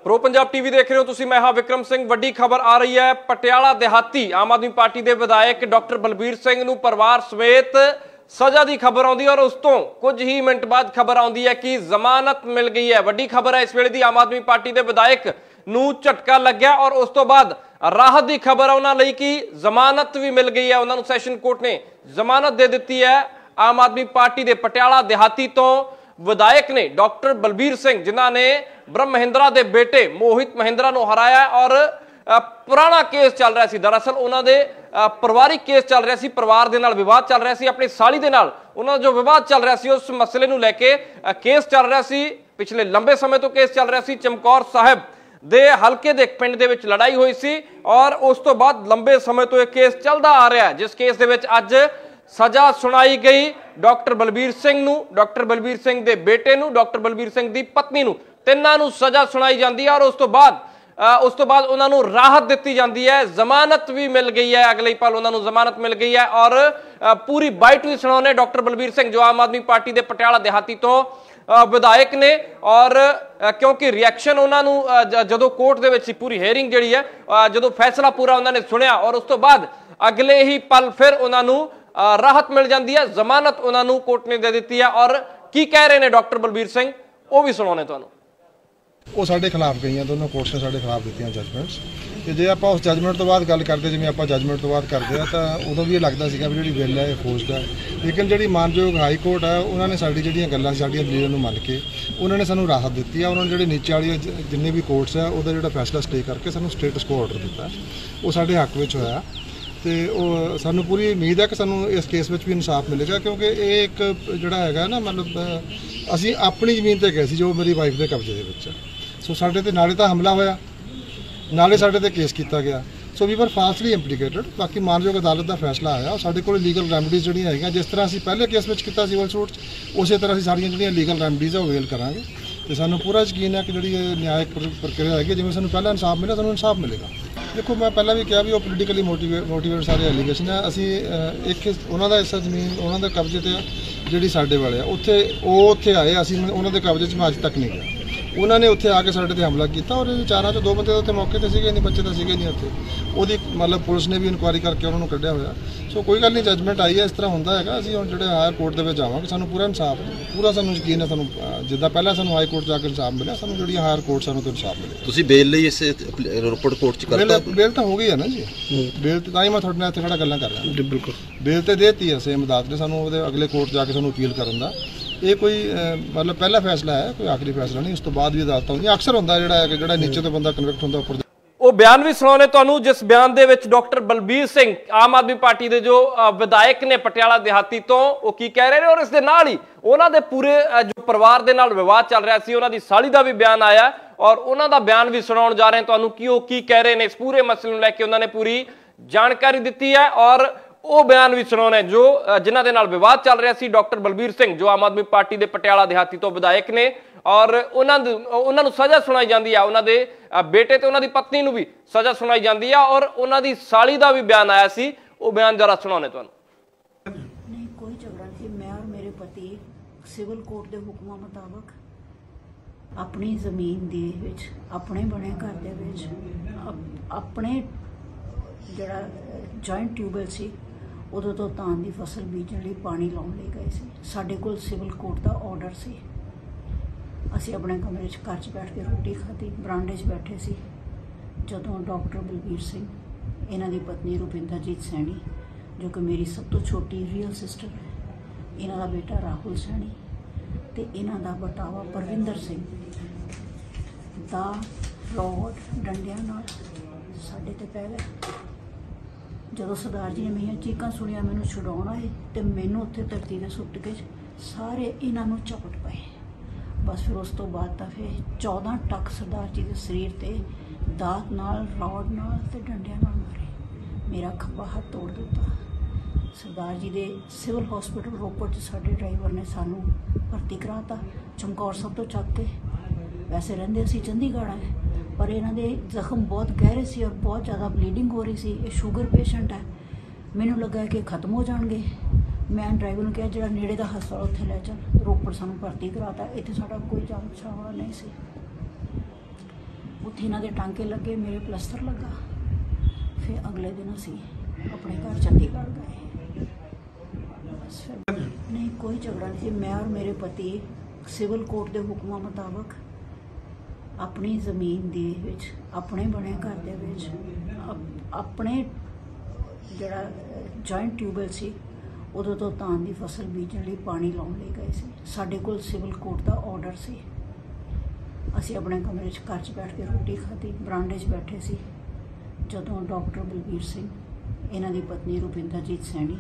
Pro Punjab TV देख रहे हो तुसी। मैं हाँ विक्रम सिंह। वड्डी खबर आ रही है, पटियाला देहाती आम आदमी पार्टी के विधायक डॉक्टर बलबीर सिंह नूं परिवार समेत सजा की खबर आउंदी और उस तो कुछ ही मिनट बाद खबर आउंदी है कि जमानत मिल गई है। वड्डी खबर है इस वेले दी। आम आदमी पार्टी के विधायक नूं झटका लग गया और उस तो बाद राहत की खबर है उन्होंने कि जमानत भी मिल गई है। उन्होंने सैशन कोर्ट ने जमानत दे दी है। आम आदमी पार्टी के पटियाला देहाती तो विधायक ने डॉक्टर बलबीर सिंह जिन्हों ने ब्रह्म महिंद्रा के बेटे मोहित महिंद्रा को हराया और पुराना केस चल रहा सी। दरअसल उन्होंने परिवारिक केस चल रहा सी, परिवार के नाल विवाद चल रहा सी, अपनी साली के नाल उन्होंने जो विवाद चल रहा सी उस मसले को लैके केस चल रहा सी। पिछले लंबे समय तो केस चल रहा सी। चमकौर साहब दे हल्के दे पिंड दे विच लड़ाई हुई सी और उस तो बाद लंबे समय तो यह केस चलता आ रहा है, जिस केस दे विच अज सजा सुनाई गई डॉक्टर बलबीर सिंह नूं, डॉक्टर बलबीर सिंह दे बेटे नूं, डॉक्टर बलबीर सिंह दी पत्नी नूं, तिन्हां नूं सजा सुनाई जाती है और उस तो बाद उन्होंने राहत दी जाती है। जमानत भी मिल गई है, अगले ही पल उन्होंने जमानत मिल गई है और पूरी बाइट भी सुनाने डॉक्टर बलबीर सिंह जो आम आदमी पार्टी के पटियाला देहाती तो विधायक ने। और क्योंकि रिएक्शन उन्होंने जो कोर्ट दे विच पूरी हेयरिंग जिहड़ी है जो फैसला पूरा उन्होंने सुनिया और उस तो बाद अगले ही पल फिर उन्होंने राहत मिल जाती है, जमानत उन्होंने कोर्ट ने दे दी है। और की कह रहे हैं डॉक्टर बलबीर सिंह वो भी सुनाने तुहानूं। वो साढ़े खिलाफ गई दोनों कोर्ट्स ने साढ़े खिलाफ दी जजमेंट्स कि जो आप उस जजमेंट तो बाद गल करते जिवें आप जजमेंट तो बाद करते हैं तो उदों भी ये लगता है भी जी बिल है फोर्स्ड है, लेकिन जी मानयोग हाई कोर्ट है उन्होंने साड़ी जी गल्लां साड़ियां दलीलां मन के उन्होंने सानू राहत दी है। उन्होंने जी नीचे वाली जिन्ने भी कोर्ट्स है वह जो फैसला स्टे करके सानू स्टेटस को ऑर्डर दिता वो साढ़े हक में होया तो सानू पूरी उम्मीद है कि सानू इस केस में भी इंसाफ मिलेगा, क्योंकि ये एक जोड़ा है ना मतलब असी अपनी जमीन पर गए जो मेरी वाइफ के कब्जे के सो साढ़े ते नाले तो हमला होया नाले साढ़े ते केस किया गया। So we were falsely implicated. बाकी मानयोग अदालत का फैसला आया और साढ़े को लीगल रैमडीज जोड़ियाँ है जिस तरह असी पहले केस में किया सिविल सूट उस तरह असी सारियां जोड़ियां लीगल रैमडीज है अवेल करांगे तो सानू पूरा यकीन है कि जी न्यायिक प्रक्रिया है जिवें सानू पहला इंसाफ मिला सानू इंसाफ मिलेगा। देखो मैं पहला भी कहा भी वो पोलीटिकली मोटिवेट सारे एलीगेशन है। असी एक उन्होंने हिस्सा जमीन उन्होंने कब्जे ते जी साढ़े वाले उत्थे उत्थे आए असी उन्होंने कब्जे मैं अज तक नहीं गया। उन्होंने उत्थे आके साढ़े ते हमला किया और चारों चो दो बंदे उत्थे मौके ते सीगे नहीं, बच्चे तो सीगे नहीं उत्थे ਉਹਦੀ मतलब पुलिस ने भी इनकुआरी करके उन्होंने कढ़िया होया। सो कोई गल नहीं, जजमेंट आई है इस तरह होंदा है। असीं हुण जिहड़े हायर कोर्ट दे विच जावांगे सानू पूरा इंसाफ पूरा सानू यकीन है सानू जिद्दां पहला सानू हाई कोर्ट जाके इंसाफ मिलिया सानू जिहड़ी हायर कोर्ट सानू तो इंसाफ मिले। तुसीं बेल लई इस रोपड़ कोर्ट च करता बेल तो हो गई है ना जी, बेल तां ही मैं तुहाडे नाल इत्थे खड़ा गल्लां कर रहा जी। बिल्कुल बेल तो देती है सेम अदालत ने सानू ਉਹਦੇ अगले कोर्ट जाके सानू अपील करन दा। ये कोई मतलब पहला फैसला है, कोई आखिरी फैसला नहीं। उस तो बाद भी अदालत होंदी अक्सर होंदा जिहड़ा नीचे तो बंदा कन्विक्ट होंदा ऊपर वो बयान भी सुनाने तुहानूं जिस बयान दे विच डॉक्टर बलबीर सिंह आम आदमी पार्टी के जो विधायक ने पटियाला देहाती तो वो की कह रहे हैं और इस दे नाल ही उन्हां दे पूरे जो परिवार दे नाल विवाद चल रहा सी उन्हां दी साली दा भी बयान आया और उन्हां दा बयान भी सुनाउण जा रहे हैं तुहानूं कि वो की कह रहे हैं। इस पूरे मसले नूं लैके उन्होंने पूरी जानकारी दी है और वो बयान भी सुनाने जो जिन्हां दे नाल विवाद चल रहा सी डॉक्टर बलबीर सिंह जो आम आदमी पार्टी के पटियाला देहाती तो विधायक ने और उन्होंने सजा सुनाई जाती है। उन्होंने बेटे तो उन्होंने पत्नी नूं भी सजा सुनाई जाती है और उन्होंने साली का भी बयान आया सी वो बयान जरा सुनाने तुहानूं। नहीं कोई झगड़ा नहीं, मैं और मेरे पति सिविल कोर्ट के हुक्मां मुताबक अपनी जमीन दे विच अपने बने घर दे विच अपने जिहड़ा जॉइंट ट्यूबवैल सी उदों तो धान की फसल बीजण लई पानी लाउण लई गए सी। साडे कोल सिविल कोर्ट का ऑर्डर सी। असी अपने कमरे घर च बैठ के रोटी खाधी, बरांडे च बैठे सी जदों डॉक्टर बलबीर सिंह इन्हां दी पत्नी रुपिंदरजीत सैनी जो कि मेरी सब तो छोटी रियल सिस्टर है, इन्हां दा बेटा राहुल सैनी ते इन्हां दा बटावा परविंदर सिंह दा रॉड डंडियां नाल साडे ते पै गए। जदों सरदार जी ने मेरियां चीकां सुनिया मैनूं छुड़ाउण आए ते मैनूं उत्थे धरती ते सुੱਟ के सारे इन्हां नूं झपट पाए। बस फिर उस तो बाद तो फिर 14 टक सरदार जी के शरीर ते दात नाल रॉड नाल ते डंडियां नाल मारे। मेरा खब्बा हाथ तोड़ दिता। सरदार जी के सिविल हॉस्पिटल रोपड़ च साडे ड्राइवर ने सानू भर्ती कराता चमकौर साहब तो चक के। वैसे रहिंदे असीं चंडीगढ़ आए पर इन्हां दे जख्म बहुत गहरे सी और बहुत ज़्यादा ब्लीडिंग हो रही सी। ये शुगर पेशेंट है, मैनूं लगा कि खत्म हो जाएंगे। मैं ड्राइवर ने कहा जो नेड़े का हस्पताल उत्थे लै चल, रोपड़ सानू भर्ती कराता। इत्थे साडा कोई जान पछाण वाला नहीं सी। ਉੱਥੇ ਇਹਨਾਂ ਦੇ ਟਾਂਕੇ ਲੱਗੇ, ਮੇਰੇ ਪਲਸਤਰ ਲੱਗਾ। ਫਿਰ ਅਗਲੇ ਦਿਨ ਅਸੀਂ ਆਪਣੇ ਘਰ ਚੰਡੀਗੜ੍ਹ ਗਏ। ਬਸ ਫਿਰ ਨਹੀਂ, ਕੋਈ ਝਗੜਾ ਨਹੀਂ ਸੀ। ਮੈਂ ਔਰ ਮੇਰੇ ਪਤੀ ਸਿਵਲ ਕੋਰਟ ਦੇ ਹੁਕਮਾਂ ਮੁਤਾਬਕ ਆਪਣੀ ਜ਼ਮੀਨ ਦੇ ਵਿੱਚ, ਆਪਣੇ ਬਣੇ ਘਰ ਦੇ ਵਿੱਚ, ਆਪਣੇ ਜਿਹੜਾ ਜੁਆਇੰਟ ਟਿਊਬਵੈਲ ਸੀ ਉਦੋਂ ਤੋਂ ਧਾਨ ਦੀ ਫਸਲ ਬੀਜਣ ਲਈ ਪਾਣੀ ਲਾਉਣ ਲਈ ਗਏ ਸੀ। ਸਾਡੇ ਕੋਲ ਸਿਵਲ ਕੋਰਟ ਦਾ ਆਰਡਰ ਸੀ। ਅਸੀਂ ਆਪਣੇ ਕਮਰੇ 'ਚ ਘਰ 'ਚ ਬੈਠ ਕੇ ਰੋਟੀ ਖਾਧੀ, ਬਰਾਂਡੇ 'ਚ ਬੈਠੇ ਸੀ, ਜਦੋਂ ਡਾਕਟਰ ਬਲਬੀਰ ਸਿੰਘ, ਇਹਨਾਂ ਦੀ ਪਤਨੀ ਰੁਪਿੰਦਰਜੀਤ ਸੈਣੀ,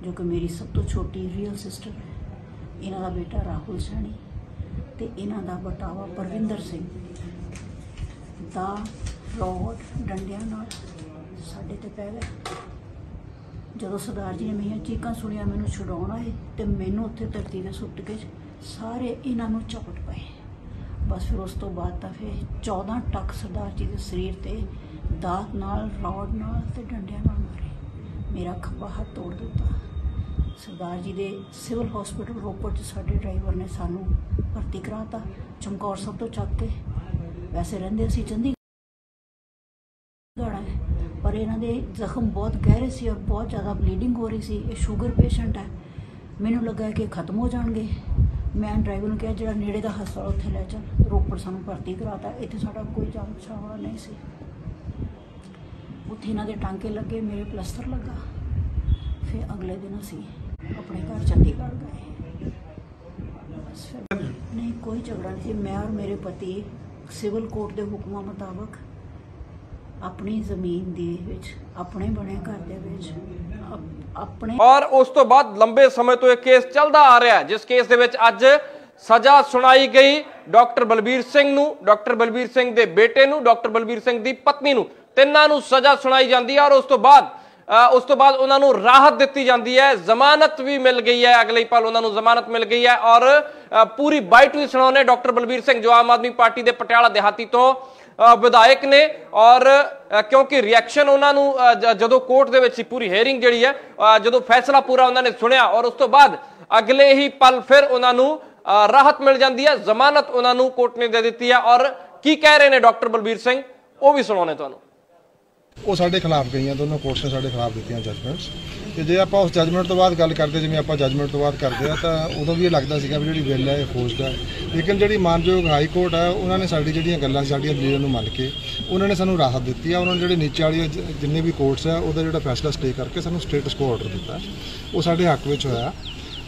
ਜੋ ਕਿ ਮੇਰੀ ਸਭ ਤੋਂ ਛੋਟੀ ਰੀਅਲ ਸਿਸਟਰ ਹੈ, ਇਹਨਾਂ ਦਾ ਬੇਟਾ ਰਾਹੁਲ ਸੈਣੀ ਤੇ ਇਹਨਾਂ ਦਾ ਬਟਾਵਾ ਪਰਵਿੰਦਰ ਸਿੰਘ ਦਾ ਰੋਡ ਡੰਡਿਆਂ ਨਾਲ ਸਾਡੇ ਤੇ ਪੈ ਗਏ। ਜਦੋਂ ਸਰਦਾਰ ਜੀ ਨੇ ਮੇਰੀਆਂ ਚੀਕਾਂ ਸੁਣੀਆਂ, ਮੈਨੂੰ ਛੁਡਾਉਣ ਆਏ ਤੇ ਮੈਨੂੰ ਉੱਥੇ ਧਰਤੀ 'ਤੇ ਸੁੱਟ ਕੇ ਸਾਰੇ ਇਹਨਾਂ ਨੂੰ ਝਪਟ ਪਏ। ਬਸ ਫਿਰ ਉਸ ਤੋਂ ਬਾਅਦ ਤਾਂ ਫਿਰ 14 ਟੱਕ ਸਰਦਾਰ ਜੀ ਦੇ ਸਰੀਰ ਤੇ ਦਾਤ ਨਾਲ, ਰੋਡ ਨਾਲ ਤੇ ਡੰਡਿਆਂ ਨਾਲ ਮਾਰੇ। ਮੇਰਾ ਖੱਬਾ ਹੱਥ ਤੋੜ ਦਿੱਤਾ। ਸਰਦਾਰ ਜੀ ਦੇ ਸਿਵਲ ਹਸਪੀਟਲ ਰੋਪੜ 'ਚ ਸਾਡੇ ਡਰਾਈਵਰ ਨੇ ਸਾਨੂੰ ਭਰਤੀ ਕਰਾਤਾ, ਚਮਕੌਰ ਸਾਹਿਬ ਤੋਂ ਚੱਕ ਕੇ। ਵੈਸੇ ਰਹਿੰਦੇ ਅਸੀਂ ਚੰਡੀਗੜ੍ਹ ਹੈ, ਪਰ ਇਹਨਾਂ ਦੇ ਜ਼ਖਮ ਬਹੁਤ ਗਹਿਰੇ ਸੀ ਔਰ ਬਹੁਤ ਜ਼ਿਆਦਾ ਬਲੀਡਿੰਗ ਹੋ ਰਹੀ ਸੀ। ਇਹ ਸ਼ੂਗਰ ਪੇਸ਼ੈਂਟ ਹੈ। ਮੈਨੂੰ ਲੱਗਾ ਕਿ ਖਤਮ ਹੋ ਜਾਣਗੇ। ਮੈਂ ਡਰਾਈਵਰ ਨੂੰ ਕਿਹਾ ਜਿਹੜਾ ਨੇੜੇ ਦਾ ਹਸਪਤਾਲ ਉੱਥੇ ਲੈ ਚੱਲ। ਰੋਪੜ ਸਾਨੂੰ ਭਰਤੀ ਕਰਾਤਾ। ਇੱਥੇ ਸਾਡਾ ਕੋਈ ਜਾਨ ਬਚਾਉਣ ਵਾਲਾ ਨਹੀਂ ਸੀ। ਉੱਥੇ ਇਹਨਾਂ ਦੇ ਟਾਂਕੇ ਲੱਗੇ, ਮੇਰੇ ਪਲਸਤਰ ਲੱਗਾ। ਫਿਰ ਅਗਲੇ ਦਿਨ ਅਸੀਂ ਆਪਣੇ ਘਰ ਚੰਡੀਗੜ੍ਹ ਗਏ। ਬਸ ਫਿਰ ਨਹੀਂ, ਕੋਈ ਝਗੜਾ ਨਹੀਂ ਸੀ। ਮੈਂ ਔਰ ਮੇਰੇ ਪਤੀ ਸਿਵਲ ਕੋਰਟ ਦੇ ਹੁਕਮਾਂ ਮੁਤਾਬਕ ਆਪਣੀ ਜ਼ਮੀਨ ਦੇ ਵਿੱਚ, ਆਪਣੇ ਬਣੇ ਘਰ ਦੇ ਵਿੱਚ, ਆਪਣੇ। ਔਰ ਉਸ ਤੋਂ ਬਾਅਦ ਲੰਬੇ ਸਮੇਂ ਤੋਂ ਇਹ ਕੇਸ ਚੱਲਦਾ ਆ ਰਿਹਾ ਹੈ, ਜਿਸ ਕੇਸ ਦੇ ਵਿੱਚ ਅੱਜ ਸਜ਼ਾ ਸੁਣਾਈ ਗਈ ਡਾਕਟਰ ਬਲਬੀਰ ਸਿੰਘ ਨੂੰ, ਡਾਕਟਰ ਬਲਬੀਰ ਸਿੰਘ ਦੇ ਬੇਟੇ ਨੂੰ, ਡਾਕਟਰ ਬਲਬੀਰ ਸਿੰਘ ਦੀ ਪਤਨੀ ਨੂੰ। ਤਿੰਨਾਂ ਨੂੰ ਸਜ਼ਾ ਸੁਣਾਈ ਜਾਂਦੀ ਹੈ ਔਰ ਉਸ ਤੋਂ ਬਾਅਦ ਉਹਨਾਂ ਨੂੰ ਰਾਹਤ ਦਿੱਤੀ ਜਾਂਦੀ ਹੈ। ਜ਼ਮਾਨਤ ਵੀ ਮਿਲ ਗਈ ਹੈ, ਅਗਲੇ ਪਲ ਉਹਨਾਂ ਨੂੰ ਜ਼ਮਾਨਤ ਮਿਲ ਗਈ ਹੈ। ਔਰ ਪੂਰੀ ਬਾਈਟ ਵੀ ਸੁਣਾਉਣੇ ਡਾਕਟਰ ਬਲਬੀਰ ਸਿੰਘ, ਜੋ ਆਮ ਆਦਮੀ ਪਾਰਟੀ ਦੇ ਪਟਿਆਲਾ ਦਿਹਾਤੀ ਤੋਂ ਵਿਧਾਇਕ ਨੇ। ਔਰ ਕਿਉਂਕਿ ਰਿਐਕਸ਼ਨ ਉਹਨਾਂ ਨੂੰ ਜਦੋਂ ਕੋਰਟ ਦੇ ਵਿੱਚ ਪੂਰੀ ਹੀਅਰਿੰਗ ਜਿਹੜੀ ਹੈ, ਜਦੋਂ ਫੈਸਲਾ ਪੂਰਾ ਉਹਨਾਂ ਨੇ ਸੁਣਿਆ ਔਰ ਉਸ ਤੋਂ ਬਾਅਦ ਅਗਲੇ ਹੀ ਪਲ ਫਿਰ ਉਹਨਾਂ ਨੂੰ ਰਾਹਤ ਮਿਲ ਜਾਂਦੀ ਹੈ, ਜ਼ਮਾਨਤ ਉਹਨਾਂ ਨੂੰ ਕੋਰਟ ਨੇ ਦੇ ਦਿੱਤੀ ਹੈ। ਔਰ ਕੀ ਕਹਿ ਰਹੇ ਨੇ ਡਾਕਟਰ ਬਲਬੀਰ ਸਿੰਘ, ਉਹ ਵੀ ਸੁਣਾਉਣੇ ਤੁਹਾਨੂੰ। ਉਹ ਸਾਡੇ ਖਿਲਾਫ ਗਈਆਂ, ਦੋਨੋਂ ਕੋਰਟਸ ਨੇ ਸਾਡੇ ਖਿਲਾਫ ਦਿੱਤੀਆਂ ਜਜਮੈਂਟਸ। ਤੇ ਜੇ ਆਪਾਂ ਉਸ ਜਜਮੈਂਟ ਤੋਂ ਬਾਅਦ ਗੱਲ ਕਰਦੇ, ਜਿਵੇਂ ਆਪਾਂ ਜਜਮੈਂਟ ਤੋਂ ਬਾਅਦ ਕਰਦੇ ਆ, ਤਾਂ ਉਦੋਂ ਵੀ ਇਹ ਲੱਗਦਾ ਸੀਗਾ ਵੀ ਜਿਹੜੀ ਬਿੱਲ ਹੈ ਇਹ ਫੋਰਸਡ ਹੈ। ਲੇਕਿਨ ਜਿਹੜੀ ਮਾਨਯੋਗ ਹਾਈ ਕੋਰਟ ਹੈ, ਉਹਨਾਂ ਨੇ ਸਾਡੀ ਜਿਹੜੀਆਂ ਗੱਲਾਂ, ਸਾਡੀਆਂ ਦਲੀਲਾਂ ਨੂੰ ਮੰਨ ਕੇ ਉਹਨਾਂ ਨੇ ਸਾਨੂੰ ਰਾਹਤ ਦਿੱਤੀ ਆ। ਉਹਨਾਂ ਨੇ ਜਿਹੜੇ ਨੀਚੇ ਵਾਲੀ ਜਿੰਨੇ ਵੀ ਕੋਰਟਸ ਹੈ, ਉਹਦਾ ਜਿਹੜਾ ਫੈਸਲਾ ਸਟੇ ਕਰਕੇ ਸਾਨੂੰ ਸਟੇਟਸ ਕੋ ਆਰਡਰ ਦਿੱਤਾ, ਉਹ ਸਾਡੇ ਹੱਕ ਵਿੱਚ ਹੋਇਆ।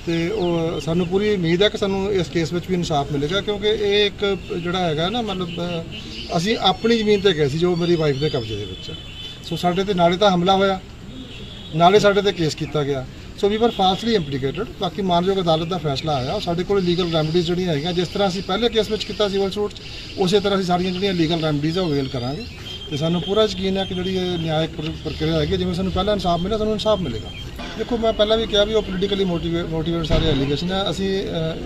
ਤੇ ਉਹ ਸਾਨੂੰ ਪੂਰੀ ਉਮੀਦ ਹੈ ਕਿ ਸਾਨੂੰ ਇਸ ਕੇਸ ਵਿੱਚ ਵੀ ਇਨਸਾਫ ਮਿਲੇਗਾ, ਕਿਉਂਕਿ ਇਹ ਇੱਕ ਜਿਹੜਾ ਹੈਗਾ ਨਾ, ਮਤਲਬ ਅਸੀਂ ਆਪਣੀ ਜ਼ਮੀਨ ਤੇ ਗਏ ਸੀ ਜੋ ਮੇਰੀ ਵਾਈਫ ਦੇ ਕਬਜ਼ੇ ਦੇ ਵਿੱਚ। ਸੋ ਸਾਡੇ ਤੇ ਨਾਲੇ ਤਾਂ ਹਮਲਾ ਹੋਇਆ, ਨਾਲੇ ਸਾਡੇ ਤੇ ਕੇਸ ਕੀਤਾ ਗਿਆ। ਸੋ ਵੀ ਵਰ ਫਾਲਸਲੀ ਇੰਪਲੀਕੇਟਡ। ਬਾਕੀ ਮਾਨਯੋਗ ਅਦਾਲਤ ਦਾ ਫੈਸਲਾ ਆਇਆ। ਸਾਡੇ ਕੋਲ ਲੀਗਲ ਰੈਮਡੀਜ਼ ਜਿਹੜੀਆਂ ਹੈਗੀਆਂ, ਜਿਸ ਤਰ੍ਹਾਂ ਅਸੀਂ ਪਹਿਲੇ ਕੇਸ ਵਿੱਚ ਕੀਤਾ ਸਿਵਲ ਸੂਟ 'ਚ, ਉਸੇ ਤਰ੍ਹਾਂ ਅਸੀਂ ਸਾਰੀਆਂ ਜਿਹੜੀਆਂ ਲੀਗਲ ਰੈਮਡੀਜ਼ ਆ ਉਹ ਅਵੇਲ ਕਰਾਂਗੇ। ਤੇ ਸਾਨੂੰ ਪੂਰਾ ਯਕੀਨ ਹੈ ਕਿ ਜਿਹੜੀ ਇਹ ਨਿਆਇਕ ਪ੍ਰਕਿਰਿਆ ਹੈਗੀ, ਜਿਵੇਂ ਸਾਨੂੰ ਪਹਿਲਾਂ ਇਨਸਾਫ ਮਿਲਿਆ, ਸਾਨੂੰ ਇਨਸਾਫ ਮਿਲੇਗਾ। ਦੇਖੋ, ਮੈਂ ਪਹਿਲਾਂ ਵੀ ਕਿਹਾ ਵੀ ਉਹ ਪੋਲੀਟੀਕਲੀ ਮੋਟੀਵੇਟ ਸਾਰੇ ਐਲੀਗੇਸ਼ਨ ਹੈ। ਅਸੀਂ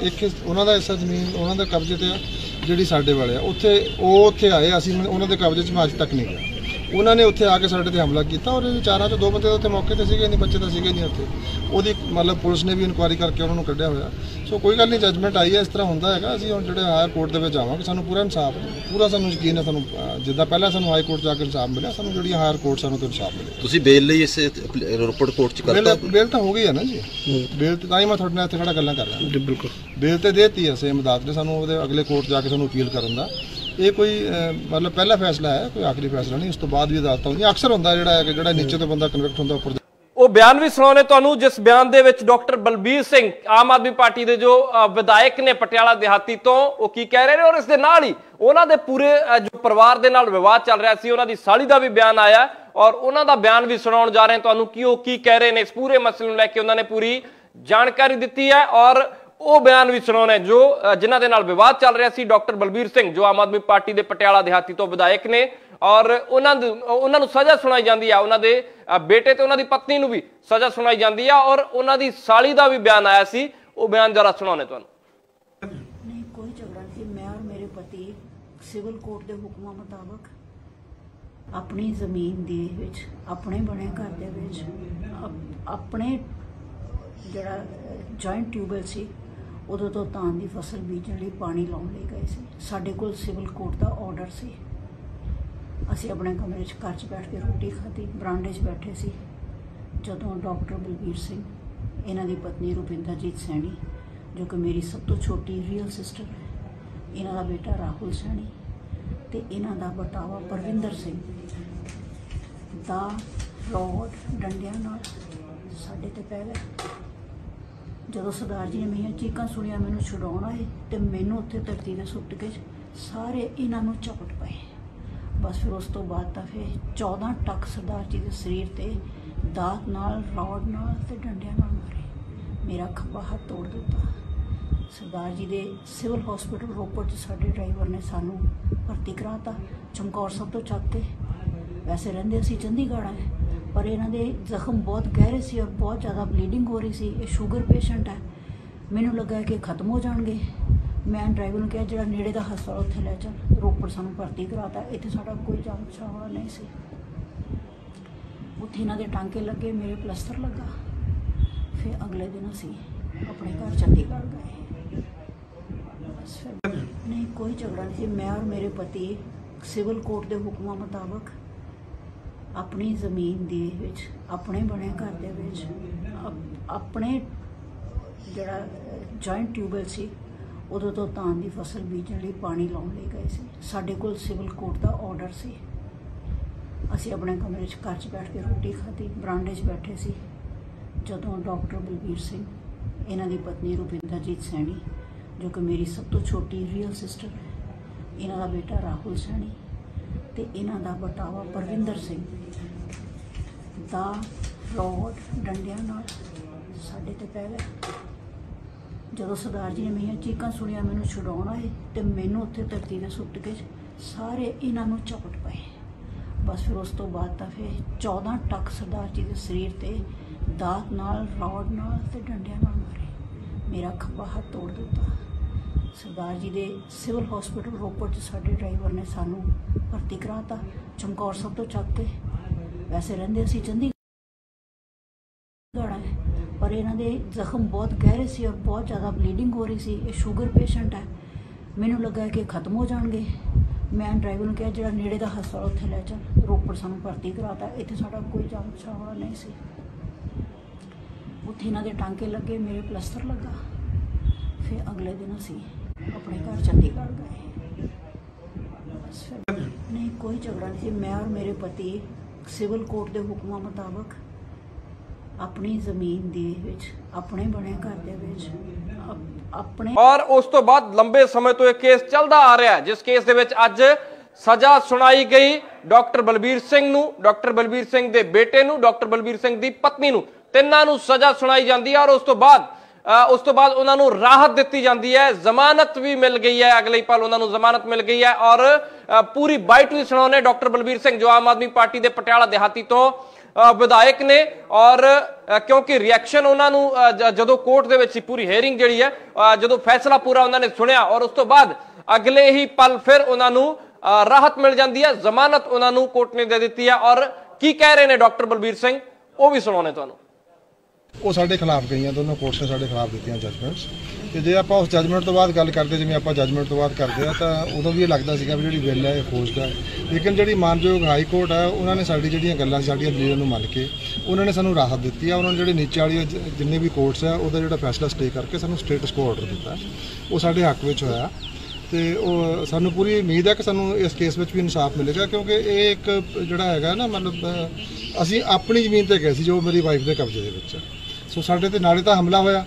ਇੱਕ ਉਹਨਾਂ ਦਾ ਹਿੱਸਾ ਜ਼ਮੀਨ ਉਹਨਾਂ ਦੇ ਕਬਜ਼ੇ ਤੇ ਜਿਹੜੀ ਸਾਡੇ ਵਾਲੇ ਆ, ਉੱਥੇ ਆਏ, ਅਸੀਂ ਉਹਨਾਂ ਦੇ ਕਬਜ਼ੇ 'ਚ ਮੈਂ ਅੱਜ ਤੱਕ ਨਹੀਂ ਗਿਆ। ਉਹਨਾਂ ਨੇ ਉੱਥੇ ਆ ਕੇ ਸਾਡੇ ਤੇ ਹਮਲਾ ਕੀਤਾ ਔਰ ਚਾਰਾਂ 'ਚੋਂ 2 ਬੰਦੇ ਉੱਥੇ ਮੌਕੇ ਤੇ ਸੀਗੇ ਨਹੀਂ, ਬੱਚੇ ਤਾਂ ਸੀਗੇ ਨਹੀਂ ਉੱਥੇ। ਉਹਦੀ ਮਤਲਬ ਪੁਲਿਸ ਨੇ ਵੀ ਇਨਕੁਆਇਰੀ ਕਰਕੇ ਉਹਨਾਂ ਨੂੰ ਕੱਢਿਆ ਹੋਇਆ। ਸੋ ਕੋਈ ਗੱਲ ਨਹੀਂ, ਜਜਮੈਂਟ ਆਈ ਹੈ, ਇਸ ਤਰ੍ਹਾਂ ਹੁੰਦਾ ਹੈਗਾ। ਅਸੀਂ ਹੁਣ ਜਿਹੜੇ ਹਾਇਰ ਕੋਰਟ ਦੇ ਵਿੱਚ ਜਾਵਾਂਗੇ, ਸਾਨੂੰ ਪੂਰਾ ਇਨਸਾਫ, ਪੂਰਾ ਸਾਨੂੰ ਯਕੀਨ ਹੈ, ਸਾਨੂੰ ਜਿੱਦਾਂ ਪਹਿਲਾਂ ਸਾਨੂੰ ਹਾਈ ਕੋਰਟ ਜਾ ਕੇ ਇਨਸਾਫ ਮਿਲਿਆ, ਸਾਨੂੰ ਜਿਹੜੀ ਹਾਇਰ ਕੋਰਟ ਸਾਨੂੰ ਤੋਂ ਇਨਸਾਫ ਮਿਲੇ। ਤੁਸੀਂ ਬੇਲ ਲਈ ਇਸ ਰੋਪੜ ਕੋਰਟ 'ਚ ਕਰਤਾ? ਬੇਲ ਤਾਂ ਹੋ ਗਈ ਹੈ ਨਾ ਜੀ, ਬੇਲ ਤਾਂ ਹੀ ਮੈਂ ਤੁਹਾਡੇ ਨਾਲ ਇੱਥੇ ਖੜਾ ਗੱਲਾਂ ਕਰ ਰਿਹਾ। ਬਿਲਕੁਲ ਬੇਲ ਤੇ ਦੇਤੀ ਹੈ ਸੇਮ ਅਦਾਲਤ ਨੇ ਸਾਨੂੰ, ਉਹਦੇ ਅਗਲੇ ਕੋਰਟ ਜਾ ਕੇ ਸਾਨੂੰ ਅਪੀਲ ਕਰਨ ਦਾ। ਇਹ ਕੋਈ ਮਤਲਬ ਪਹਿਲਾ ਫੈਸਲਾ ਹੈ, ਕੋਈ ਆਖਰੀ ਫੈਸਲਾ ਨਹੀਂ। ਉਸ ਤੋਂ ਬਾਅਦ ਵੀ ਅਦਾਲਤਾਂ ਹੁੰਦੀਆਂ, ਅਕਸਰ ਹੁੰਦਾ ਜਿਹੜਾ ਨੀਚੇ ਤੋਂ ਬੰਦਾ ਕਨਵਿਕਟ ਹੁੰਦਾ ਉੱਪਰ। ਉਹ ਬਿਆਨ ਵੀ ਸੁਣਾਉਣੇ ਤੁਹਾਨੂੰ, ਜਿਸ ਬਿਆਨ ਦੇ ਵਿੱਚ ਡਾਕਟਰ ਬਲਬੀਰ ਸਿੰਘ, ਆਮ ਆਦਮੀ ਪਾਰਟੀ ਦੇ ਜੋ ਵਿਧਾਇਕ ਨੇ ਪਟਿਆਲਾ ਦਿਹਾਤੀ ਤੋਂ, ਉਹ ਕੀ ਕਹਿ ਰਹੇ ਨੇ। ਔਰ ਇਸ ਦੇ ਨਾਲ ਹੀ ਉਹਨਾਂ ਦੇ ਪੂਰੇ ਜੋ ਪਰਿਵਾਰ ਦੇ ਨਾਲ ਵਿਵਾਦ ਚੱਲ ਰਿਹਾ ਸੀ, ਉਹਨਾਂ ਦੀ ਸਾਲੀ ਦਾ ਵੀ ਬਿਆਨ ਆਇਆ ਔਰ ਉਹਨਾਂ ਦਾ ਬਿਆਨ ਵੀ ਸੁਣਾਉਣ ਜਾ ਰਹੇ ਤੁਹਾਨੂੰ ਕਿ ਉਹ ਕੀ ਕਹਿ ਰਹੇ ਨੇ। ਇਸ ਪੂਰੇ ਮਸਲੇ ਨੂੰ ਲੈ ਕੇ ਉਹਨਾਂ ਨੇ ਪੂਰੀ ਜਾਣਕਾਰੀ ਦਿੱਤੀ ਹੈ ਔਰ ਉਹ ਬਿਆਨ ਵੀ ਸੁਣਾਉਣੇ ਜੋ ਜਿਨ੍ਹਾਂ ਦੇ ਨਾਲ ਵਿਵਾਦ ਚੱਲ ਰਿਹਾ ਸੀ। ਡਾਕਟਰ ਬਲਬੀਰ ਸਿੰਘ, ਜੋ ਆਮ ਆਦਮੀ ਪਾਰਟੀ ਦੇ ਪਟਿਆਲਾ ਦਿਹਾਤੀ ਤੋਂ ਵਿਧਾਇਕ ਨੇ, ਔਰ ਉਹਨਾਂ ਨੂੰ ਸਜ਼ਾ ਸੁਣਾਈ ਜਾਂਦੀ ਹੈ। ਉਹਨਾਂ ਦੇ ਬੇਟੇ ਤੇ ਉਹਨਾਂ ਦੀ ਪਤਨੀ ਨੂੰ ਵੀ ਸਜ਼ਾ ਸੁਣਾਈ ਜਾਂਦੀ ਹੈ ਔਰ ਉਹਨਾਂ ਦੀ ਸਾਲੀ ਦਾ ਵੀ ਬਿਆਨ ਆਇਆ ਸੀ। ਉਹ ਬਿਆਨ ਜਰਾ ਸੁਣਾਉਣੇ ਤੁਹਾਨੂੰ। ਨਹੀਂ, ਕੋਈ ਝਗੜਾ ਨਹੀਂ। ਮੈਂ ਔਰ ਮੇਰੇ ਪਤੀ ਸਿਵਲ ਕੋਰਟ ਦੇ ਹੁਕਮਾਂ ਮੁਤਾਬਕ ਆਪਣੀ ਜ਼ਮੀਨ ਦੇ ਵਿੱਚ, ਆਪਣੇ ਬਣੇ ਘਰ ਦੇ ਵਿੱਚ, ਆਪਣੇ ਜਿਹੜਾ ਜੁਆਇੰਟ ਟਿਊਬਵੈਲ ਸੀ ਉਦੋਂ ਤੋਂ ਧਾਨ ਦੀ ਫਸਲ ਬੀਜਣ ਲਈ ਪਾਣੀ ਲਾਉਣ ਲਈ ਗਏ ਸੀ। ਸਾਡੇ ਕੋਲ ਸਿਵਲ ਕੋਰਟ ਦਾ ਆਰਡਰ ਸੀ। ਅਸੀਂ ਆਪਣੇ ਕਮਰੇ 'ਚ ਘਰ 'ਚ ਬੈਠ ਕੇ ਰੋਟੀ ਖਾਧੀ, ਬਰਾਂਡੇ 'ਚ ਬੈਠੇ ਸੀ ਜਦੋਂ ਡਾਕਟਰ ਬਲਬੀਰ ਸਿੰਘ, ਇਹਨਾਂ ਦੀ ਪਤਨੀ ਰੁਪਿੰਦਰਜੀਤ ਸੈਣੀ, ਜੋ ਕਿ ਮੇਰੀ ਸਭ ਤੋਂ ਛੋਟੀ ਰੀਅਲ ਸਿਸਟਰ ਹੈ, ਇਹਨਾਂ ਦਾ ਬੇਟਾ ਰਾਹੁਲ ਸੈਣੀ ਤੇ ਇਹਨਾਂ ਦਾ ਬਟਾਵਾ ਪਰਵਿੰਦਰ ਸਿੰਘ ਦਾ ਰੋਡ ਡੰਡਿਆਂ ਨਾਲ ਸਾਡੇ ਤੇ ਪੈ ਗਏ। ਜਦੋਂ ਸਰਦਾਰ ਜੀ ਨੇ ਮੇਰੀਆਂ ਚੀਕਾਂ ਸੁਣੀਆਂ, ਮੈਨੂੰ ਛੁਡਾਉਣ ਆਏ ਤੇ ਮੈਨੂੰ ਉੱਥੇ ਧਰਤੀ 'ਤੇ ਸੁੱਟ ਕੇ ਸਾਰੇ ਇਹਨਾਂ ਨੂੰ ਝਪਟ ਪਏ। ਬਸ ਫਿਰ ਉਸ ਤੋਂ ਬਾਅਦ ਤਾਂ ਫਿਰ 14 ਟੱਕ ਸਰਦਾਰ ਜੀ ਦੇ ਸਰੀਰ ਤੇ ਦਾਤ ਨਾਲ, ਰੋਡ ਨਾਲ ਤੇ ਡੰਡਿਆਂ ਨਾਲ ਮਾਰੇ। ਮੇਰਾ ਖੱਬਾ ਹੱਥ ਤੋੜ ਦਿੱਤਾ। ਸਰਦਾਰ ਜੀ ਦੇ ਸਿਵਲ ਹਸਪੀਟਲ ਰੋਪੜ 'ਚ ਸਾਡੇ ਡਰਾਈਵਰ ਨੇ ਸਾਨੂੰ ਭਰਤੀ ਕਰਾਤਾ ਚਮਕੌਰ ਸਾਹਿਬ ਤੋਂ ਚੱਕ ਕੇ। ਵੈਸੇ ਰਹਿੰਦੇ ਅਸੀਂ ਚੰਡੀਗੜ੍ਹ ਹੈ, ਪਰ ਇਹਨਾਂ ਦੇ ਜ਼ਖਮ ਬਹੁਤ ਗਹਿਰੇ ਸੀ ਔਰ ਬਹੁਤ ਜ਼ਿਆਦਾ ਬਲੀਡਿੰਗ ਹੋ ਰਹੀ ਸੀ। ਇਹ ਸ਼ੂਗਰ ਪੇਸ਼ੈਂਟ ਹੈ। ਮੈਨੂੰ ਲੱਗਾ ਕਿ ਖਤਮ ਹੋ ਜਾਣਗੇ। ਮੈਂ ਡਰਾਈਵਰ ਨੂੰ ਕਿਹਾ ਜਿਹੜਾ ਨੇੜੇ ਦਾ ਹਸਪਤਾਲ ਉੱਥੇ ਲੈ ਚੱਲ। ਰੋਪੜ ਸਾਨੂੰ ਭਰਤੀ ਕਰਾਤਾ। ਇੱਥੇ ਸਾਡਾ ਕੋਈ ਜਾਨ ਬਚਾਉਣ ਵਾਲਾ ਨਹੀਂ ਸੀ। ਉੱਥੇ ਇਹਨਾਂ ਦੇ ਟਾਂਕੇ ਲੱਗੇ, ਮੇਰੇ ਪਲਸਤਰ ਲੱਗਾ। ਫਿਰ ਅਗਲੇ ਦਿਨ ਅਸੀਂ ਆਪਣੇ ਘਰ ਚੰਡੀਗੜ੍ਹ ਗਏ। ਬਸ ਫਿਰ ਨਹੀਂ, ਕੋਈ ਝਗੜਾ ਨਹੀਂ ਸੀ। ਮੈਂ ਔਰ ਮੇਰੇ ਪਤੀ ਸਿਵਲ ਕੋਰਟ ਦੇ ਹੁਕਮਾਂ ਮੁਤਾਬਕ ਆਪਣੀ ਜ਼ਮੀਨ ਦੇ ਵਿੱਚ, ਆਪਣੇ ਬਣੇ ਘਰ ਦੇ ਵਿੱਚ, ਆਪਣੇ ਜਿਹੜਾ ਜੁਆਇੰਟ ਟਿਊਬਵੈਲ ਸੀ ਉਦੋਂ ਤੋਂ ਧਾਨ ਦੀ ਫਸਲ ਬੀਜਣ ਲਈ ਪਾਣੀ ਲਾਉਣ ਲਈ ਗਏ ਸੀ। ਸਾਡੇ ਕੋਲ ਸਿਵਲ ਕੋਰਟ ਦਾ ਆਰਡਰ ਸੀ। ਅਸੀਂ ਆਪਣੇ ਕਮਰੇ 'ਚ ਘਰ 'ਚ ਬੈਠ ਕੇ ਰੋਟੀ ਖਾਧੀ, ਬਰਾਂਡੇ 'ਚ ਬੈਠੇ ਸੀ ਜਦੋਂ ਡਾਕਟਰ ਬਲਬੀਰ ਸਿੰਘ, ਇਹਨਾਂ ਦੀ ਪਤਨੀ ਰੁਪਿੰਦਰਜੀਤ ਸੈਣੀ, ਜੋ ਕਿ ਮੇਰੀ ਸਭ ਤੋਂ ਛੋਟੀ ਰੀਅਲ ਸਿਸਟਰ ਹੈ, ਇਹਨਾਂ ਦਾ ਬੇਟਾ ਰਾਹੁਲ ਸੈਣੀ ਤੇ ਇਹਨਾਂ ਦਾ ਬਟਾਵਾ ਪਰਵਿੰਦਰ ਸਿੰਘ ਦਾ ਰੋਡ ਡੰਡਿਆਂ ਨਾਲ ਸਾਡੇ ਤੇ ਪੈ ਗਏ। ਜਦੋਂ ਸਰਦਾਰ ਜੀ ਨੇ ਮੇਰੀਆਂ ਚੀਕਾਂ ਸੁਣੀਆਂ, ਮੈਨੂੰ ਛੁਡਾਉਣ ਆਏ ਤੇ ਮੈਨੂੰ ਉੱਥੇ ਧਰਤੀ 'ਤੇ ਸੁੱਟ ਕੇ ਸਾਰੇ ਇਹਨਾਂ ਨੂੰ ਝਪਟ ਪਏ। ਬਸ ਫਿਰ ਉਸ ਤੋਂ ਬਾਅਦ ਤਾਂ ਫਿਰ 14 ਟੱਕ ਸਰਦਾਰ ਜੀ ਦੇ ਸਰੀਰ ਤੇ ਦਾਤ ਨਾਲ, ਰੋਡ ਨਾਲ ਤੇ ਡੰਡਿਆਂ ਨਾਲ ਮਾਰੇ। ਮੇਰਾ ਖੱਬਾ ਹੱਥ ਤੋੜ ਦਿੱਤਾ। ਸਰਦਾਰ ਜੀ ਦੇ ਸਿਵਲ ਹਸਪੀਟਲ ਰੋਪੜ 'ਚ ਸਾਡੇ ਡਰਾਈਵਰ ਨੇ ਸਾਨੂੰ ਭਰਤੀ ਕਰਾਤਾ ਚਮਕੌਰ ਸਾਹਿਬ ਤੋਂ ਚੱਕ ਕੇ। ਵੈਸੇ ਰਹਿੰਦੇ ਅਸੀਂ ਚੰਡੀਗੜ੍ਹ ਹੈ, ਪਰ ਇਹਨਾਂ ਦੇ ਜ਼ਖਮ ਬਹੁਤ ਗਹਿਰੇ ਸੀ ਔਰ ਬਹੁਤ ਜ਼ਿਆਦਾ ਬਲੀਡਿੰਗ ਹੋ ਰਹੀ ਸੀ। ਇਹ ਸ਼ੂਗਰ ਪੇਸ਼ੈਂਟ ਹੈ। ਮੈਨੂੰ ਲੱਗਾ ਕਿ ਖਤਮ ਹੋ ਜਾਣਗੇ। ਮੈਂ ਡਰਾਈਵਰ ਨੂੰ ਕਿਹਾ ਜਿਹੜਾ ਨੇੜੇ ਦਾ ਹਸਪਤਾਲ ਉੱਥੇ ਲੈ ਚੱਲ। ਰੋਪੜ ਸਾਨੂੰ ਭਰਤੀ ਕਰਾਤਾ। ਇੱਥੇ ਸਾਡਾ ਕੋਈ ਜਾਨ ਬਚਾਉਣ ਵਾਲਾ ਨਹੀਂ ਸੀ। ਉੱਥੇ ਇਹਨਾਂ ਦੇ ਟਾਂਕੇ ਲੱਗੇ, ਮੇਰੇ ਪਲਸਤਰ ਲੱਗਾ। ਫਿਰ ਅਗਲੇ ਦਿਨ ਅਸੀਂ ਆਪਣੇ ਘਰ ਚੰਡੀਗੜ੍ਹ ਗਏ। ਬਸ ਫਿਰ ਨਹੀਂ, ਕੋਈ ਝਗੜਾ ਨਹੀਂ ਸੀ। ਮੈਂ ਔਰ ਮੇਰੇ ਪਤੀ ਸਿਵਲ ਕੋਰਟ ਦੇ ਹੁਕਮਾਂ ਮੁਤਾਬਕ ਆਪਣੀ ਜ਼ਮੀਨ ਦੇ ਵਿੱਚ, ਆਪਣੇ ਬਣੇ ਘਰ ਦੇ ਵਿੱਚ, ਆਪਣੇ ਔਰ ਉਸ ਤੋਂ ਬਾਅਦ ਲੰਬੇ ਸਮੇਂ ਤੋਂ ਇਹ ਕੇਸ ਚੱਲਦਾ ਆ ਰਿਹਾ ਹੈ, ਜਿਸ ਕੇਸ ਦੇ ਵਿੱਚ ਅੱਜ ਸਜ਼ਾ ਸੁਣਾਈ ਗਈ ਡਾਕਟਰ ਬਲਬੀਰ ਸਿੰਘ ਨੂੰ, ਡਾਕਟਰ ਬਲਬੀਰ ਸਿੰਘ ਦੇ ਬੇਟੇ ਨੂੰ, ਡਾਕਟਰ ਬਲਬੀਰ ਸਿੰਘ ਦੀ ਪਤਨੀ ਨੂੰ। ਤਿੰਨਾਂ ਨੂੰ ਸਜ਼ਾ ਸੁਣਾਈ ਜਾਂਦੀ ਹੈ ਔਰ ਉਸ ਤੋਂ ਬਾਅਦ ਉਹਨਾਂ ਨੂੰ ਰਾਹਤ ਦਿੱਤੀ ਜਾਂਦੀ ਹੈ। ਜ਼ਮਾਨਤ ਵੀ ਮਿਲ ਗਈ ਹੈ। ਅਗਲੇ ਹੀ ਪਲ ਉਹਨਾਂ ਨੂੰ ਜ਼ਮਾਨਤ ਮਿਲ ਗਈ ਹੈ ਔਰ ਪੂਰੀ ਬਾਈਟ ਵੀ ਸੁਣਾਉਣੇ ਡਾਕਟਰ ਬਲਬੀਰ ਸਿੰਘ, ਜੋ ਆਮ ਆਦਮੀ ਪਾਰਟੀ ਦੇ ਪਟਿਆਲਾ ਦਿਹਾਤੀ ਤੋਂ ਵਿਧਾਇਕ ਨੇ। ਔਰ ਕਿਉਂਕਿ ਰਿਐਕਸ਼ਨ ਉਹਨਾਂ ਨੂੰ ਜਦੋਂ ਕੋਰਟ ਦੇ ਵਿੱਚ ਪੂਰੀ ਹੀਅਰਿੰਗ ਜਿਹੜੀ ਹੈ, ਜਦੋਂ ਫੈਸਲਾ ਪੂਰਾ ਉਹਨਾਂ ਨੇ ਸੁਣਿਆ ਔਰ ਉਸ ਤੋਂ ਬਾਅਦ ਅਗਲੇ ਹੀ ਪਲ ਫਿਰ ਉਹਨਾਂ ਨੂੰ ਰਾਹਤ ਮਿਲ ਜਾਂਦੀ ਹੈ, ਜ਼ਮਾਨਤ ਉਹਨਾਂ ਨੂੰ ਕੋਰਟ ਨੇ ਦੇ ਦਿੱਤੀ ਹੈ। ਔਰ ਕੀ ਕਹਿ ਰਹੇ ਨੇ ਡਾਕਟਰ ਬਲਬੀਰ ਸਿੰਘ, ਉਹ ਵੀ ਸੁਣਾਉਣੇ ਤੁਹਾਨੂੰ। ਉਹ ਸਾਡੇ ਖਿਲਾਫ ਗਈਆਂ, ਦੋਨੋਂ ਕੋਰਟਸ ਨੇ ਸਾਡੇ ਖਿਲਾਫ ਦਿੱਤੀਆਂ ਜਜਮੈਂਟਸ। ਤੇ ਜੇ ਆਪਾਂ ਉਸ ਜਜਮੈਂਟ ਤੋਂ ਬਾਅਦ ਗੱਲ ਕਰਦੇ, ਜਿਵੇਂ ਆਪਾਂ ਜਜਮੈਂਟ ਤੋਂ ਬਾਅਦ ਕਰਦੇ ਆ, ਤਾਂ ਉਦੋਂ ਵੀ ਇਹ ਲੱਗਦਾ ਸੀਗਾ ਵੀ ਜਿਹੜੀ ਬਿੱਲ ਹੈ ਇਹ ਫੋਰਸਡ ਹੈ। ਲੇਕਿਨ ਜਿਹੜੀ ਮਾਨਯੋਗ ਹਾਈ ਕੋਰਟ ਹੈ, ਉਹਨਾਂ ਨੇ ਸਾਡੀ ਜਿਹੜੀਆਂ ਗੱਲਾਂ ਸਾਡੀਆਂ ਦਲੀਲਾਂ ਨੂੰ ਮੰਨ ਕੇ ਉਹਨਾਂ ਨੇ ਸਾਨੂੰ ਰਾਹਤ ਦਿੱਤੀ ਆ। ਉਹਨਾਂ ਨੇ ਜਿਹੜੇ ਨੀਚੇ ਵਾਲੀ ਜਿੰਨੇ ਵੀ ਕੋਰਟਸ ਆ, ਉਹਦਾ ਜਿਹੜਾ ਫੈਸਲਾ ਸਟੇ ਕਰਕੇ ਸਾਨੂੰ ਸਟੇਟਸ ਕੋ ਆਰਡਰ ਦਿੱਤਾ, ਉਹ ਸਾਡੇ ਹੱਕ ਵਿੱਚ ਹੋਇਆ। ਤੇ ਉਹ ਸਾਨੂੰ ਪੂਰੀ ਉਮੀਦ ਹੈ ਕਿ ਸਾਨੂੰ ਇਸ ਕੇਸ ਵਿੱਚ ਵੀ ਇਨਸਾਫ ਮਿਲੇਗਾ, ਕਿਉਂਕਿ ਇਹ ਇੱਕ ਜਿਹੜਾ ਹੈਗਾ ਨਾ, ਮਤਲਬ ਅਸੀਂ ਆਪਣੀ ਜ਼ਮੀਨ ਤੇ ਗਏ ਸੀ ਜੋ ਮੇਰੀ ਵਾਈਫ ਦੇ ਕਬਜ਼ੇ ਦੇ ਵਿੱਚ। ਸੋ ਸਾਡੇ ਤੇ ਨਾਲੇ ਤਾਂ ਹਮਲਾ ਹੋਇਆ,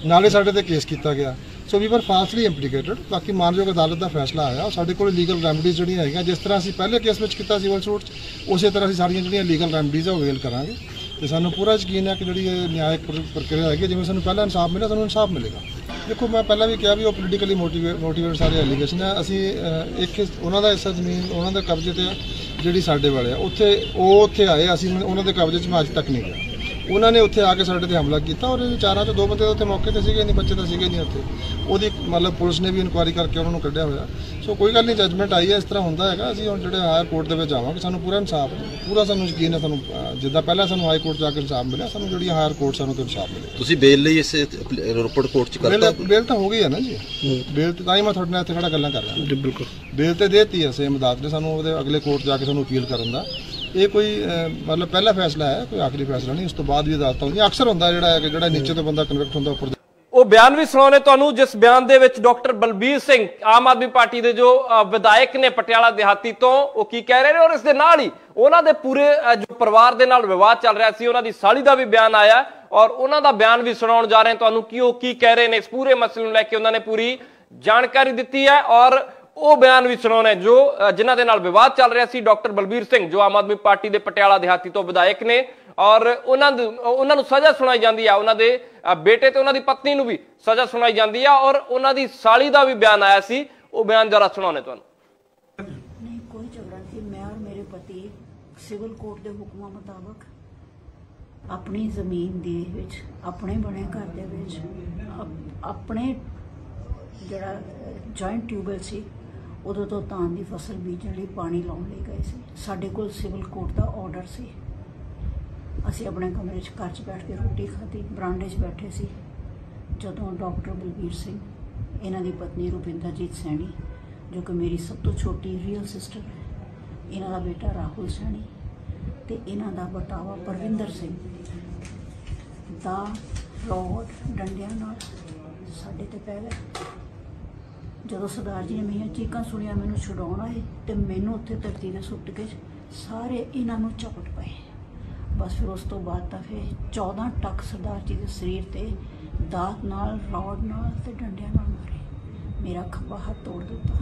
ਨਾਲੇ ਸਾਡੇ ਤੇ ਕੇਸ ਕੀਤਾ ਗਿਆ। ਸੋ ਵੀ ਵਰ ਫਾਲਸਲੀ ਇੰਪਲੀਕੇਟਡ। ਬਾਕੀ ਮਾਨਯੋਗ ਅਦਾਲਤ ਦਾ ਫੈਸਲਾ ਆਇਆ। ਸਾਡੇ ਕੋਲ ਲੀਗਲ ਰੈਮਡੀਜ਼ ਜਿਹੜੀਆਂ ਹੈਗੀਆਂ, ਜਿਸ ਤਰ੍ਹਾਂ ਅਸੀਂ ਪਹਿਲੇ ਕੇਸ ਵਿੱਚ ਕੀਤਾ ਸਿਵਲ ਸੂਟ 'ਚ, ਉਸੇ ਤਰ੍ਹਾਂ ਅਸੀਂ ਸਾਰੀਆਂ ਜਿਹੜੀਆਂ ਲੀਗਲ ਰੈਮਡੀਜ਼ ਆ ਉਹ ਅਵੇਲ ਕਰਾਂਗੇ। ਤੇ ਸਾਨੂੰ ਪੂਰਾ ਯਕੀਨ ਹੈ ਕਿ ਜਿਹੜੀ ਇਹ ਨਿਆਇਕ ਪ੍ਰਕਿਰਿਆ ਹੈਗੀ, ਜਿਵੇਂ ਸਾਨੂੰ ਪਹਿਲਾਂ ਇਨਸਾਫ ਮਿਲਿਆ, ਸਾਨੂੰ ਇਨਸਾਫ ਮਿਲੇਗਾ। ਦੇਖੋ, ਮੈਂ ਪਹਿਲਾਂ ਵੀ ਕਿਹਾ ਵੀ ਉਹ ਪੋਲੀਟੀਕਲੀ ਮੋਟੀਵੇਟਡ ਸਾਰੇ ਐਲੀਗੇਸ਼ਨ ਹੈ। ਅਸੀਂ ਇੱਕ ਉਹਨਾਂ ਦਾ ਹਿੱਸਾ ਜ਼ਮੀਨ ਉਹਨਾਂ ਦੇ ਕਬਜ਼ੇ ਤੇ ਜਿਹੜੀ ਸਾਡੇ ਵਾਲੇ ਆ, ਉੱਥੇ ਆਏ, ਅਸੀਂ ਉਹਨਾਂ ਦੇ ਕਬਜ਼ੇ 'ਚ ਮੈਂ ਅੱਜ ਤੱਕ ਨਹੀਂ ਗਿਆ। ਉਹਨਾਂ ਨੇ ਉੱਥੇ ਆ ਕੇ ਸਾਡੇ ਤੇ ਹਮਲਾ ਕੀਤਾ ਔਰ ਇਹ ਚਾਰਾਂ ਚੋਂ 2 ਬੰਦੇ ਉੱਥੇ ਮੌਕੇ ਤੇ ਸੀਗੇ ਨਹੀਂ, ਬੱਚੇ ਤਾਂ ਸੀਗੇ ਨਹੀਂ ਉੱਥੇ। ਉਹਦੀ ਮਤਲਬ ਪੁਲਿਸ ਨੇ ਵੀ ਇਨਕੁਆਇਰੀ ਕਰਕੇ ਉਹਨਾਂ ਨੂੰ ਕੱਢਿਆ ਹੋਇਆ। ਸੋ ਕੋਈ ਗੱਲ ਨਹੀਂ, ਜੱਜਮੈਂਟ ਆਈ ਹੈ, ਇਸ ਤਰ੍ਹਾਂ ਹੁੰਦਾ ਹੈਗਾ। ਅਸੀਂ ਹੁਣ ਜਿਹੜੇ ਹਾਇਰ ਕੋਰਟ ਦੇ ਵਿੱਚ ਆਵਾਂਗੇ, ਸਾਨੂੰ ਪੂਰਾ ਇਨਸਾਫ, ਪੂਰਾ ਸਾਨੂੰ ਯਕੀਨ ਹੈ, ਸਾਨੂੰ ਜਿੱਦਾਂ ਪਹਿਲਾਂ ਸਾਨੂੰ ਹਾਈ ਕੋਰਟ ਜਾ ਕੇ ਇਨਸਾਫ ਮਿਲਿਆ, ਸਾਨੂੰ ਜਿਹੜੀ ਹਾਇਰ ਕੋਰਟ ਸਾਨੂੰ ਤੋਂ ਇਨਸਾਫ ਮਿਲੇ। ਤੁਸੀਂ ਬੇਲ ਲਈ ਇਸ ਰੋਪੜ ਕੋਰਟ 'ਚ ਕਰਤਾ? ਬੇਲ ਤਾਂ ਹੋ ਗਈ ਹੈ ਨਾ ਜੀ, ਬੇਲ ਤੇ ਤਾਂ ਹੀ ਮੈਂ ਤੁਹਾਡੇ ਨਾਲ ਇੱਥੇ ਖੜਾ ਗੱਲਾਂ ਕਰ ਰਿਹਾ ਜੀ। ਬਿਲਕੁਲ ਬੇਲ ਤੇ ਦੇਤੀ ਹੈ ਸੇਮ ਅਦਾਲਤ ਨੇ ਸਾਨੂੰ, ਉਹਦੇ ਅਗਲੇ ਕੋਰਟ ਜਾ ਕੇ ਸਾਨੂੰ ਅਪੀਲ ਕਰਨ ਦਾ। ਇਹ ਕੋਈ ਮਤਲਬ ਪਹਿਲਾ ਫੈਸਲਾ ਹੈ, ਕੋਈ ਆਖਰੀ ਫੈਸਲਾ ਨਹੀਂ। ਉਸ ਤੋਂ ਬਾਅਦ ਵੀ ਅਦਾਲਤਾਂ ਹੁੰਦੀਆਂ, ਅਕਸਰ ਹੁੰਦਾ ਜਿਹੜਾ ਹੈ ਕਿ ਜਿਹੜਾ ਨੀਚੇ ਤੋਂ ਬੰਦਾ ਕਨਵਿਕਟ ਹੁੰਦਾ ਉੱਪਰ। ਉਹ ਬਿਆਨ ਵੀ ਸੁਣਾਉਣੇ ਤੁਹਾਨੂੰ, ਜਿਸ ਬਿਆਨ ਦੇ ਵਿੱਚ ਡਾਕਟਰ ਬਲਬੀਰ ਸਿੰਘ ਆਮ ਆਦਮੀ ਪਾਰਟੀ ਦੇ ਜੋ ਵਿਧਾਇਕ ਨੇ ਪਟਿਆਲਾ ਦਿਹਾਤੀ ਤੋਂ, ਉਹ ਕੀ ਕਹਿ ਰਹੇ ਨੇ ਔਰ ਇਸ ਦੇ ਨਾਲ ਹੀ ਉਹਨਾਂ ਦੇ ਪੂਰੇ ਜੋ ਪਰਿਵਾਰ ਦੇ ਨਾਲ ਵਿਵਾਦ ਚੱਲ ਰਿਹਾ ਸੀ, ਉਹਨਾਂ ਦੀ ਸਾਲੀ ਦਾ ਵੀ ਬਿਆਨ ਆਇਆ ਔਰ ਉਹਨਾਂ ਦਾ ਬਿਆਨ ਵੀ ਸੁਣਾਉਣ ਜਾ ਰਹੇ ਤੁਹਾਨੂੰ ਕਿ ਉਹ ਕੀ ਕਹਿ ਰਹੇ ਨੇ। ਇਸ ਪੂਰੇ ਮਸਲੇ ਨੂੰ ਲੈ ਕੇ ਉਹਨਾਂ ਨੇ ਪੂਰੀ ਜਾਣਕਾਰੀ ਦਿੱਤੀ ਹੈ ਔਰ ਉਹ ਬਿਆਨ ਵੀ ਸੁਣਾਉਣੇ ਜੋ ਜਿਨ੍ਹਾਂ ਦੇ ਨਾਲ ਵਿਵਾਦ ਚੱਲ ਰਿਹਾ ਸੀ। ਡਾਕਟਰ ਬਲਬੀਰ ਸਿੰਘ ਜੋ ਆਮ ਆਦਮੀ ਪਾਰਟੀ ਦੇ ਪਟਿਆਲਾ ਦਿਹਾਤੀ ਤੋਂ ਵਿਧਾਇਕ ਨੇ ਔਰ ਉਹਨਾਂ ਨੂੰ ਸਜ਼ਾ ਸੁਣਾਈ ਜਾਂਦੀ ਆ, ਉਹਨਾਂ ਦੇ ਬੇਟੇ ਤੇ ਉਹਨਾਂ ਦੀ ਪਤਨੀ ਨੂੰ ਵੀ ਸਜ਼ਾ ਸੁਣਾਈ ਜਾਂਦੀ ਆ ਔਰ ਉਹਨਾਂ ਦੀ ਸਾਲੀ ਦਾ ਵੀ ਬਿਆਨ ਆਇਆ ਸੀ। ਉਹ ਬਿਆਨ ਜਰਾ ਸੁਣਾਉਣੇ ਤੁਹਾਨੂੰ। नहीं कोई झगड़ा नहीं, मैं और मेरे पति सिविल कोर्ट के हुक्मां मुताबक अपनी जमीन दे विच अपने बने घर दे विच अपने जिहड़ा जॉइंट ट्यूबवैल सी उदों तो धान की फसल बीजण लई पानी लाउण लई गए सी। साडे कोल सिविल कोर्ट का ऑर्डर सी। असीं अपने कमरे च घर च बैठ के रोटी खाधी, बरांडे च बैठे सी जदों डॉक्टर बलबीर सिंह इन्हां दी पत्नी रुपिंदरजीत सैनी जो कि मेरी सब तो छोटी रियल सिस्टर है, इन्हां दा बेटा राहुल सैनी ते इन्हां दा बटावा परविंदर सिंह दा रॉड डंडियां नाल साडे ते पै गए। जदों सरदार जी ने मेरियां चीकां सुनिया मैनूं छुड़ाउण आए ते मैनूं उत्थे धरती ते सुੱਟ के सारे इन्हां नूं झपट पए। बस फिर उस तो बाद तो फिर 14 टक सरदार जी के शरीर ते दात नाल, रॉड नाल ते डंडियां नाल मारे। मेरा खब्बा हाथ तोड़ दिता।